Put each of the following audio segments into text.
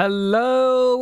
Hello.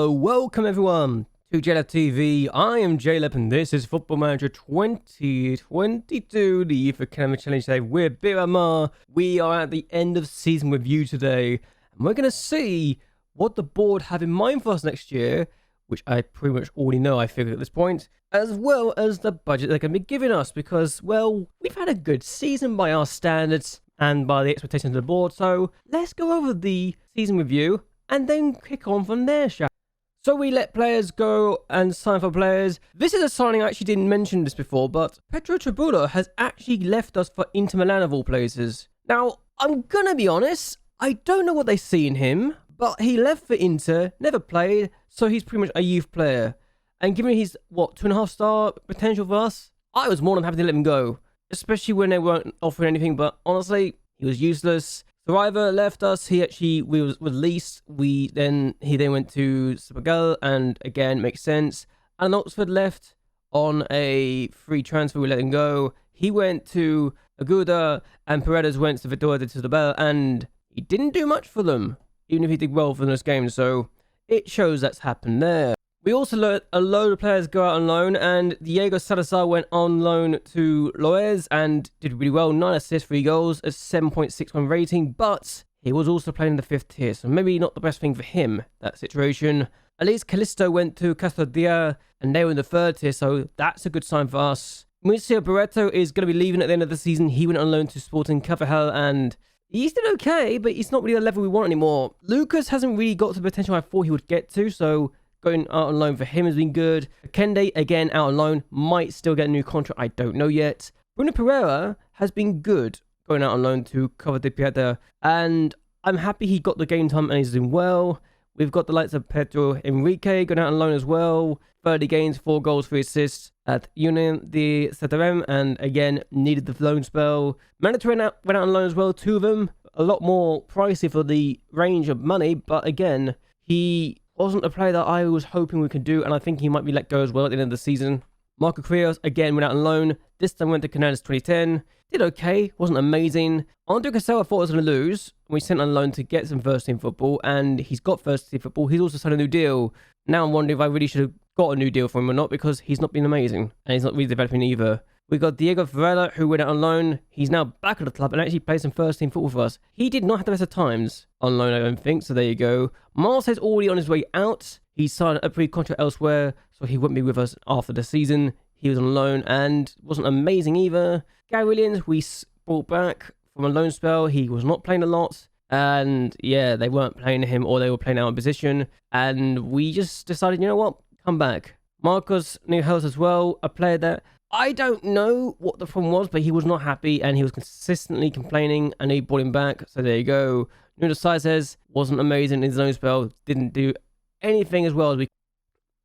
Welcome everyone to JLABTV. I am JLAB and this is Football Manager 2022, the Youth Academy Challenge today with Beira-Mar. We are at the end of season review today, and we're going to see what the board have in mind for us next year, which I pretty much already know, I figure at this point, as well as the budget they're going to be giving us, because, well, we've had a good season by our standards and by the expectations of the board, so let's go over the season review and then kick on from there, shall we? So we let players go and sign for players. This is a signing I actually didn't mention this before, but Pedro Tribula has actually left us for Inter Milan of all places. Now, I'm gonna be honest, I don't know what they see in him, but he left for Inter, never played, so he's pretty much a youth player. And given his, 2.5-star potential for us, I was more than happy to let him go. Especially when they weren't offering anything, but honestly, he was useless. Thriver left us. We was released. He then went to Senegal, and again makes sense. And Oxford left on a free transfer. We let him go. He went to Aguda, and Paredes went to Vitória de Setúbal, and he didn't do much for them, even if he did well for those games. So it shows that's happened there. We also let a load of players go out on loan, and Diego Salazar went on loan to Loez and did really well. 9 assists, 3 goals, a 7.61 rating, but he was also playing in the 5th tier, so maybe not the best thing for him, that situation. At least Callisto went to Castadia, and they were in the 3rd tier, so that's a good sign for us. Mauricio Barreto is going to be leaving at the end of the season. He went on loan to Sporting Cafajal, and he's did okay, but he's not really the level we want anymore. Lucas hasn't really got to the potential I thought he would get to, so going out on loan for him has been good. Kende, again, out on loan. Might still get a new contract. I don't know yet. Bruno Pereira has been good going out on loan to Cover de Piedra. And I'm happy he got the game time and he's doing well. We've got the likes of Pedro Enrique going out on loan as well. 30 games, 4 goals, 3 assists at Union de Cetarem. And again, needed the loan spell. Mandatory went out on loan as well. 2 of them. A lot more pricey for the range of money. But again, he wasn't a player that I was hoping we could do, and I think he might be let go as well at the end of the season. Marco Crios, again, went out on loan. This time went to Canales 2010. Did okay, wasn't amazing. Andre Cassell, I thought I was going to lose. We sent on loan to get some first-team football, and he's got first-team football. He's also signed a new deal. Now I'm wondering if I really should have got a new deal for him or not, because he's not been amazing, and he's not really developing either. We got Diego Varela, who went out on loan. He's now back at the club and actually plays some first-team football for us. He did not have the best of times on loan, I don't think, so there you go. Miles is already on his way out. He signed a pre-contract elsewhere, so he won't be with us after the season. He was on loan and wasn't amazing either. Gary Williams, we brought back from a loan spell. He was not playing a lot. And yeah, they weren't playing him, or they were playing out of position. And we just decided, you know what, come back. Marcos Newhouse as well, a player that I don't know what the problem was, but he was not happy and he was consistently complaining, and he brought him back. So there you go. Nuno Saizes wasn't amazing in his own spell, didn't do anything as well as we.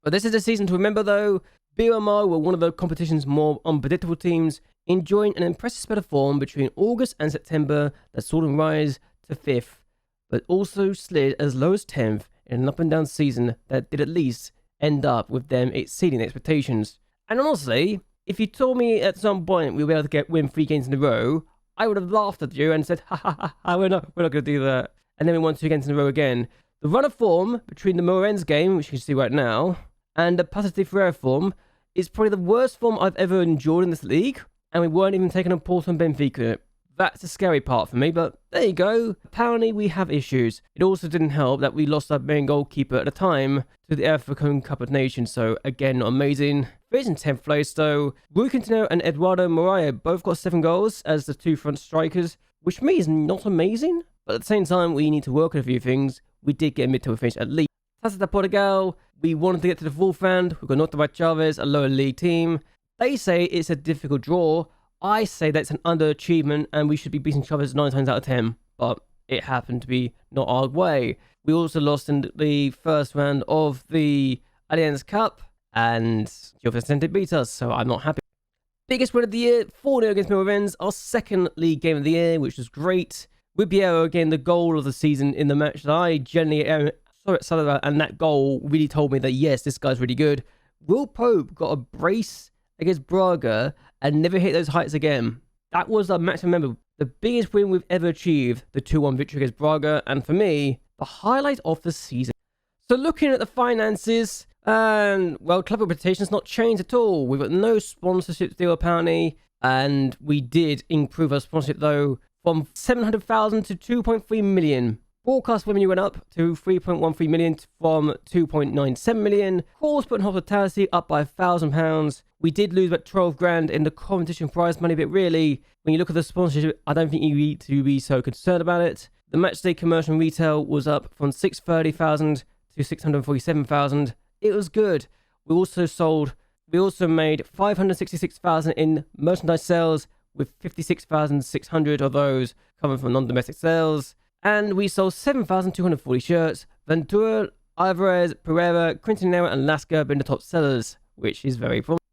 But this is a season to remember though. Beira-Mar were one of the competition's more unpredictable teams, enjoying an impressive spell of form between August and September that saw them rise to 5th, but also slid as low as 10th in an up and down season that did at least end up with them exceeding expectations. And honestly, if you told me at some point we'd be able to win 3 games in a row, I would have laughed at you and said, we're not going to do that. And then we won 2 games in a row again. The run of form between the Morenz game, which you can see right now, and the Paços de Ferreira form is probably the worst form I've ever enjoyed in this league, and we weren't even taking a Porto and Benfica. That's the scary part for me, but there you go. Apparently we have issues. It also didn't help that we lost our main goalkeeper at the time to the African Cup of Nations, so again, not amazing. Finish in 10th place though. Rui Quintino and Eduardo Moraes both got 7 goals as the 2 front strikers, which for me is not amazing, but at the same time we need to work on a few things. We did get a mid-table finish at least. Taça de Portugal, we wanted to get to the 4th round. We got knocked out by Chaves, a lower league team. They say it's a difficult draw. I say that's an underachievement and we should be beating Chaves 9 times out of 10, but it happened to be not our way. We also lost in the 1st round of the Allianz Cup, and Gil Vicente beat us, so I'm not happy. Biggest win of the year, 4-0 against Morenz, our 2nd league game of the year, which was great. With Piero again, the goal of the season in the match that I generally saw at Salazar, and that goal really told me that yes, this guy's really good. Will Pope got a brace against Braga and never hit those heights again. That was a match I remember. The biggest win we've ever achieved, the 2-1 victory against Braga, and for me, the highlight of the season. So looking at the finances, and well, club reputation's not changed at all. We've got no sponsorship deal apparently, and we did improve our sponsorship though from 700,000 to 2.3 million. Broadcast revenue went up to 3.13 million from 2.97 million. Course put in hospitality up by £1,000. We did lose about 12 grand in the competition prize money, but really, when you look at the sponsorship, I don't think you need to be so concerned about it. The matchday commercial and retail was up from 630,000 to 647,000. It was good. We also made 566,000 in merchandise sales, with 56,600 of those coming from non-domestic sales. And we sold 7,240 shirts. Ventura, Alvarez, Pereira, Quintanilla, and Lasca being the top sellers, which is very promising.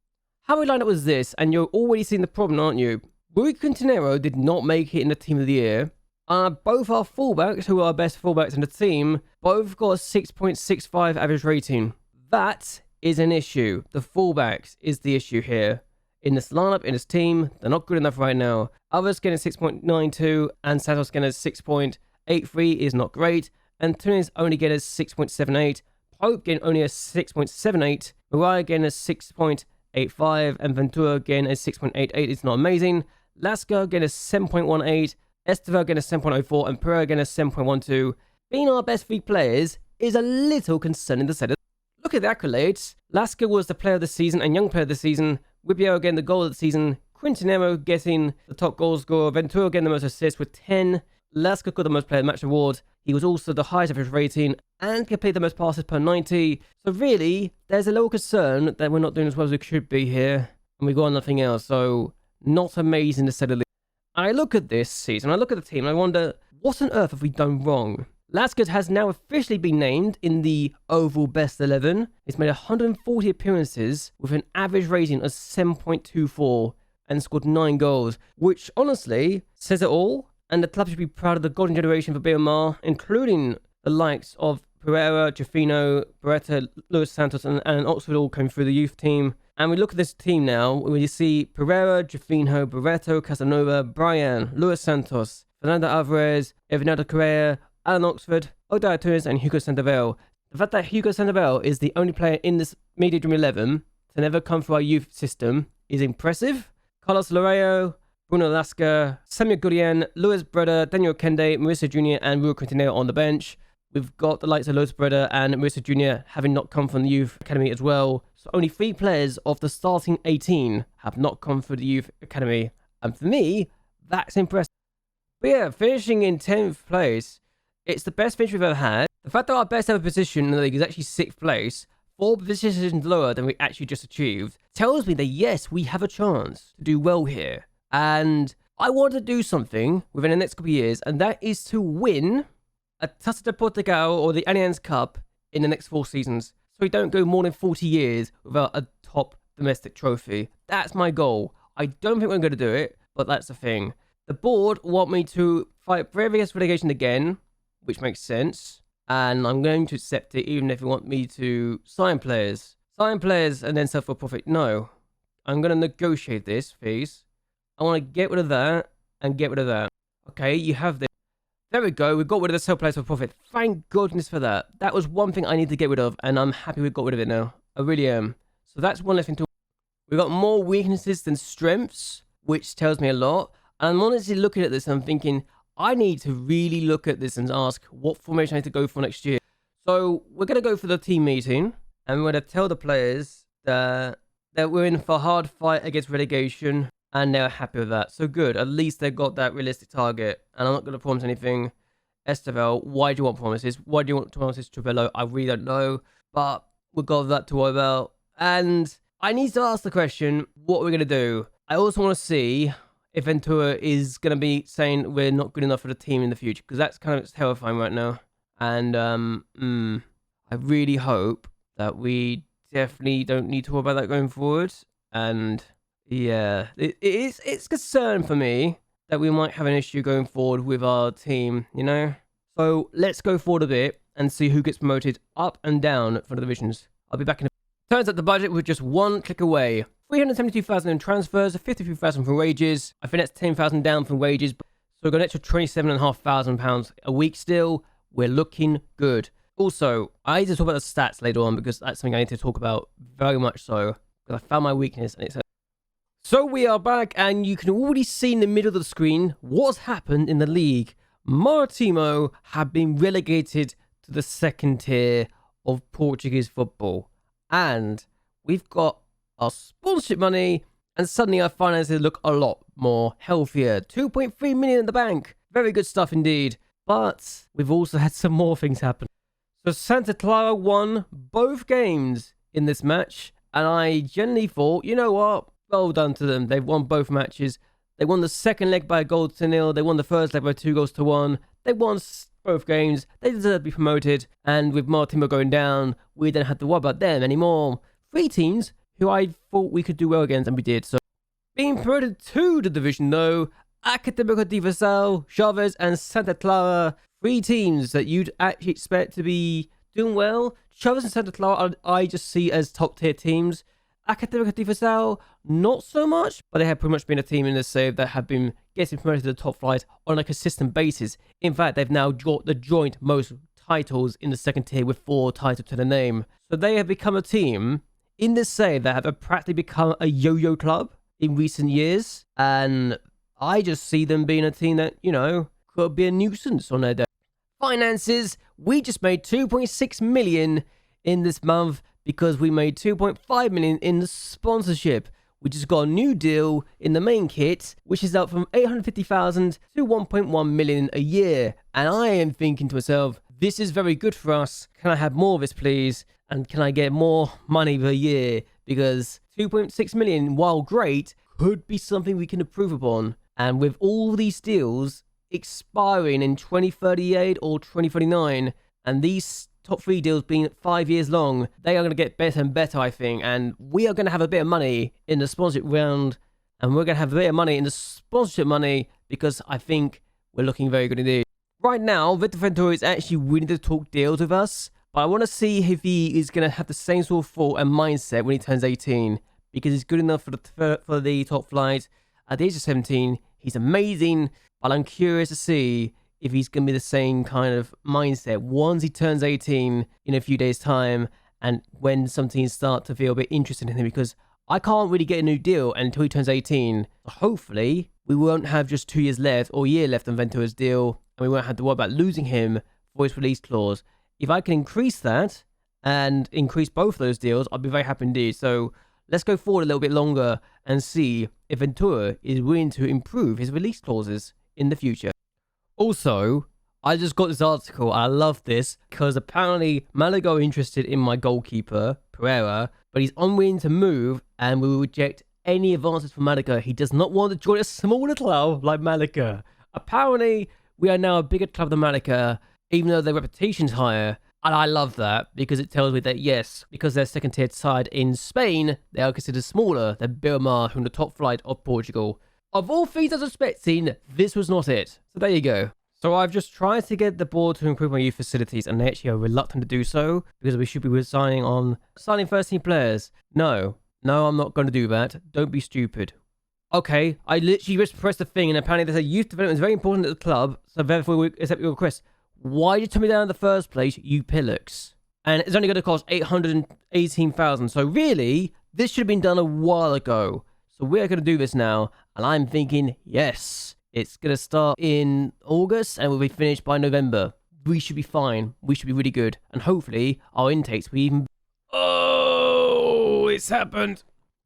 How we lined up was this, and you're already seeing the problem, aren't you? Rui Quintanilla did not make it in the team of the year. Both our fullbacks, who are our best fullbacks in the team, both got a 6.65 average rating. That is an issue. The fullbacks is the issue here. In this lineup, in this team, they're not good enough right now. Others getting 6.92, and Santos getting 6.83 is not great. And Tunis only getting a 6.78. Pope getting only a 6.78. Mariah getting a 6.85. And Ventura getting a 6.88. It's not amazing. Lasca getting a 7.18. Esteval getting a 7.04. And Pereira getting a 7.12. Being our best three players is a little concerning to say. Look at the accolades. Lasca was the player of the season and young player of the season. Ribeiro getting the goal of the season. Quintanilla getting the top goal scorer. Ventura getting the most assists with 10. Lasca got the most player of the match award. He was also the highest average rating and completed the most passes per 90. So really, there's a little concern that we're not doing as well as we should be here. And we got nothing else. So not amazing to say the least. I look at this season, I look at the team, and I wonder, what on earth have we done wrong? Lasca has now officially been named in the overall best 11. He's made 140 appearances with an average rating of 7.24 and scored 9 goals, which honestly says it all. And the club should be proud of the golden generation for Beira-Mar, including the likes of Pereira, Jafino, Beretta, Luis Santos, and Oxford all came through the youth team. And we look at this team now, where you see Pereira, Jafino, Barreto, Casanova, Brian, Luis Santos, Fernando Alvarez, Evaneldo Correa, Alan Oxford, Odair Tunis, and Hugo Sandoval. The fact that Hugo Sandoval is the only player in this Media Dream 11 to never come through our youth system is impressive. Carlos Lorejo, Bruno Lasca, Samuel Gurian, Luis Breda, Daniel Kende, Marissa Jr., and Rui Quintanilla on the bench. We've got the likes of Luis Breda and Marissa Jr. having not come from the youth academy as well. So only 3 players of the starting 18 have not come through the youth academy. And for me, that's impressive. But yeah, finishing in 10th place, it's the best finish we've ever had. The fact that our best ever position in the league is actually 6th place, 4 positions lower than we actually just achieved, tells me that yes, we have a chance to do well here. And I want to do something within the next couple of years, and that is to win a Taça de Portugal or the Allianz Cup in the next 4 seasons. So we don't go more than 40 years without a top domestic trophy. That's my goal. I don't think we're going to do it, but that's the thing. The board want me to fight brave against relegation again, which makes sense. And I'm going to accept it, even if they want me to sign players. Sign players and then sell for profit. No. I'm going to negotiate this, please. I want to get rid of that and get rid of that. Okay, you have this. There we go. We've got rid of the sell players for profit. Thank goodness for that. That was one thing I need to get rid of, and I'm happy we got rid of it now. I really am. So that's one less thing to... We've got more weaknesses than strengths, which tells me a lot. And I'm honestly looking at this and I'm thinking, I need to really look at this and ask what formation I need to go for next year. So we're going to go for the team meeting, and we're going to tell the players that we're in for a hard fight against relegation. And they're happy with that. So good. At least they got that realistic target. And I'm not going to promise anything. Esteval, why do you want promises? Why do you want promises to below? I really don't know. But we've got that to worry about. And I need to ask the question, what are we going to do? I also want to see if Ventura is going to be saying we're not good enough for the team in the future. Because that's kind of terrifying right now. And I really hope that we definitely don't need to worry about that going forward. And... yeah, it's concern for me that we might have an issue going forward with our team, you know? So let's go forward a bit and see who gets promoted up and down for the divisions. I'll be back in a... Turns out the budget was just one click away. 372,000 in transfers, 53,000 from wages. I think that's 10,000 down from wages. So we've got an extra £27,500 a week still. we're looking good. Also, I need to talk about the stats later on because that's something I need to talk about very much so, because I found my weakness and it's so we are back, and you can already see in the middle of the screen what's happened in the league. Maritimo have been relegated to the second tier of Portuguese football, and we've got our sponsorship money, and suddenly our finances look a lot more healthier. 2.3 million in the bank. Very good stuff indeed. But we've also had some more things happen. So Santa Clara won both games in this match, and I genuinely thought, you know what? Well done to them. They've won both matches. They won the second leg by a goal to nil. They won the first leg by 2 goals to 1. They won both games. They deserve to be promoted. And with Maritimo going down, we don't have to worry about them anymore. 3 teams who I thought we could do well against, and we did. So being promoted to the division though, Académico de Viseu, Chavez and Santa Clara. 3 teams that you'd actually expect to be doing well. Chavez and Santa Clara I just see as top tier teams. Académico de Viseu, not so much, but they have pretty much been a team in this save that have been getting promoted to the top flight on a consistent basis. In fact, they've now got the joint most titles in the second tier with 4 titles to the name. So they have become a team in this save that have practically become a yo-yo club in recent years. And I just see them being a team that, you know, could be a nuisance on their day. Finances, we just made 2.6 million in this month, because we made 2.5 million in the sponsorship. We just got a new deal in the main kit, which is up from 850,000 to 1.1 million a year. And I am thinking to myself, this is very good for us. Can I have more of this, please? And can I get more money per year? Because 2.6 million, while great, could be something we can improve upon. And with all these deals expiring in 2038 or 2039, and these top 3 deals being 5 years long, they are going to get better and better, I think. And we are going to have a bit of money in the sponsorship round. And we're going to have a bit of money in the sponsorship money, because I think we're looking very good indeed. Right now, Victor Ventura is actually willing to talk deals with us. But I want to see if he is going to have the same sort of thought and mindset when he turns 18. Because he's good enough for the top flight. At the age of 17, he's amazing. But I'm curious to see if he's going to be the same kind of mindset once he turns 18 in a few days' time, and when some teams start to feel a bit interested in him, because I can't really get a new deal until he turns 18. Hopefully, we won't have just 2 years left or a year left on Ventura's deal, and we won't have to worry about losing him for his release clause. If I can increase that and increase both those deals, I'll be very happy indeed. So let's go forward a little bit longer and see if Ventura is willing to improve his release clauses in the future. Also, I just got this article. I love this because apparently Malaga are interested in my goalkeeper, Pereira, but he's unwilling to move and will reject any advances from Malaga. He does not want to join a smaller club like Malaga. Apparently, we are now a bigger club than Malaga, even though their reputation's higher. And I love that because it tells me that, yes, because they're second tier side in Spain, they are considered smaller than Beira-Mar, who are in the top flight of Portugal. Of all things I was expecting, this was not it. So there you go. So I've just tried to get the board to improve my youth facilities, and they actually are reluctant to do so because we should be signing first team players. No, I'm not going to do that. Don't be stupid. Okay, I literally just pressed the thing, and apparently they say youth development is very important at the club, so therefore we accept your request. Why did you turn me down in the first place, you pillocks? And it's only going to cost 818,000. So really, this should have been done a while ago. So we're going to do this now, and I'm thinking, yes, it's going to start in August and we'll be finished by November. We should be fine. We should be really good. And hopefully our intakes will even... Oh, it's happened.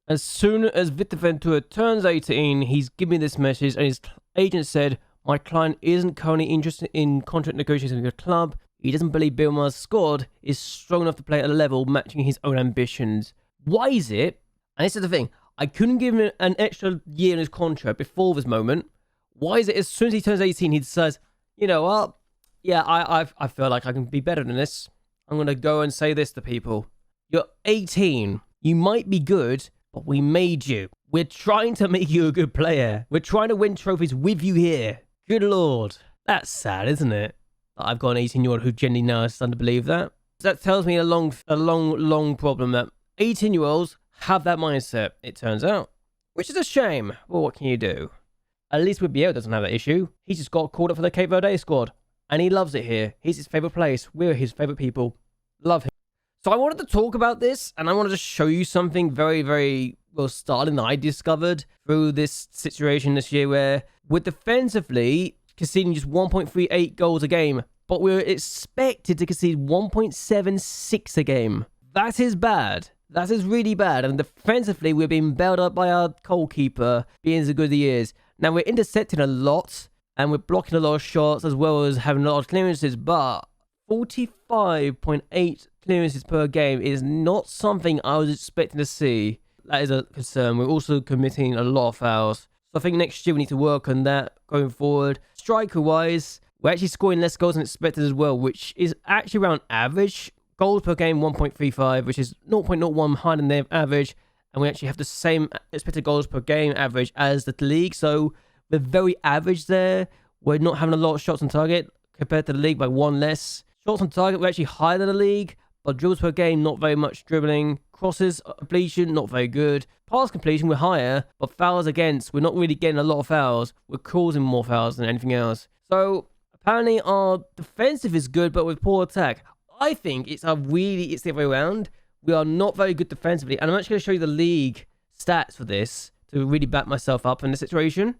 As soon as Victor Ventura turns 18, he's given me this message, and his agent said, my client isn't currently interested in contract negotiations with your club. He doesn't believe Beira-Mar's squad is strong enough to play at a level matching his own ambitions. Why is it? And this is the thing. I couldn't give him an extra year in his contract before this moment. Why is it as soon as he turns 18, he decides, you know what? Yeah, I feel like I can be better than this. I'm going to go and say this to people. You're 18. You might be good, but we made you. We're trying to make you a good player. We're trying to win trophies with you here. Good Lord. That's sad, isn't it? I've got an 18-year-old who genuinely now is starting to believe that. That tells me a long problem that 18-year-olds have that mindset, it turns out. Which is a shame. Well, what can you do? At least with Biel doesn't have that issue. He just got called up for the Cape Verde squad. and he loves it here. He's his favorite place. We're his favorite people. Love him. So I wanted to talk about this, and I wanted to show you something very, very well starting that I discovered through this situation this year, where we're defensively conceding just 1.38 goals a game, but we're expected to concede 1.76 a game. That is bad. That is really bad. And defensively, we're being bailed up by our goalkeeper being as good as he is. Now, we're intercepting a lot, and we're blocking a lot of shots, as well as having a lot of clearances, but 45.8 clearances per game is not something I was expecting to see. That is a concern. We're also committing a lot of fouls. So I think next year we need to work on that going forward. Striker-wise, we're actually scoring less goals than expected as well, which is actually around average. Goals per game, 1.35, which is 0.01 higher than their average. And we actually have the same expected goals per game average as the league. So we're very average there. We're not having a lot of shots on target compared to the league by one less. Shots on target, we're actually higher than the league. But dribbles per game, not very much dribbling. Crosses, completion, not very good. Pass completion, we're higher. But fouls against, we're not really getting a lot of fouls. We're causing more fouls than anything else. So apparently our defensive is good, but with poor attack. I think it's the other way around. We are not very good defensively. And I'm actually going to show you the league stats for this to really back myself up in this situation.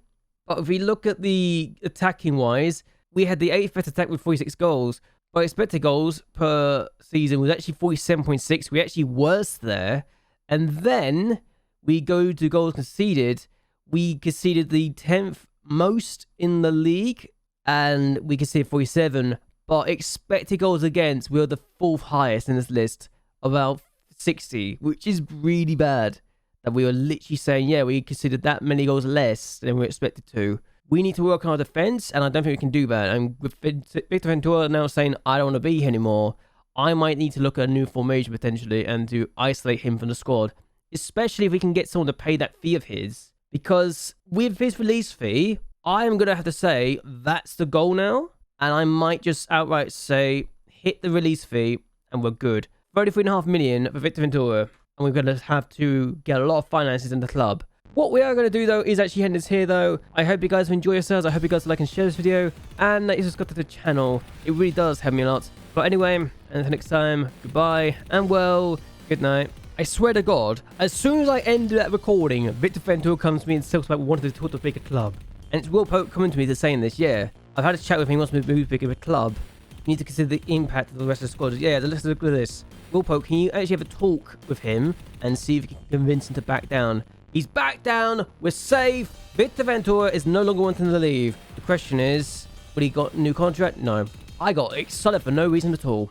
But if we look at the attacking wise, we had the 8th best attack with 46 goals. But expected goals per season was actually 47.6. We're actually worse there. And then we go to goals conceded. We conceded the 10th most in the league. And we conceded 47. But expected goals against, we're the 4th highest in this list, about 60, which is really bad. That we were literally saying, yeah, we considered that many goals less than we were expected to. We need to work on our defense, and I don't think we can do that. And with Victor Ventura now saying, I don't want to be here anymore, I might need to look at a new formation potentially and to isolate him from the squad. Especially if we can get someone to pay that fee of his. Because with his release fee, I am going to have to say, that's the goal now. And I might just outright say, hit the release fee, and we're good. 33.5 million for Victor Ventura, and we're going to have to get a lot of finances in the club. What we are going to do, though, is actually end this here, though. I hope you guys enjoy yourselves. I hope you guys like and share this video, and that you subscribe to the channel. It really does help me a lot. But anyway, until next time, goodbye, and well, good night. I swear to God, as soon as I end that recording, Victor Ventura comes to me and talks about wanting to talk to a bigger club. And it's Will Pope coming to me to saying this, yeah. I've had a chat with him, he wants me to move bigger of a club. You need to consider the impact of the rest of the squad. Yeah, let's look at this. Will Pope, can you actually have a talk with him and see if you can convince him to back down? He's back down. We're safe. Victor Ventura is no longer wanting to leave. The question is, will he got a new contract? No. I got excited for no reason at all.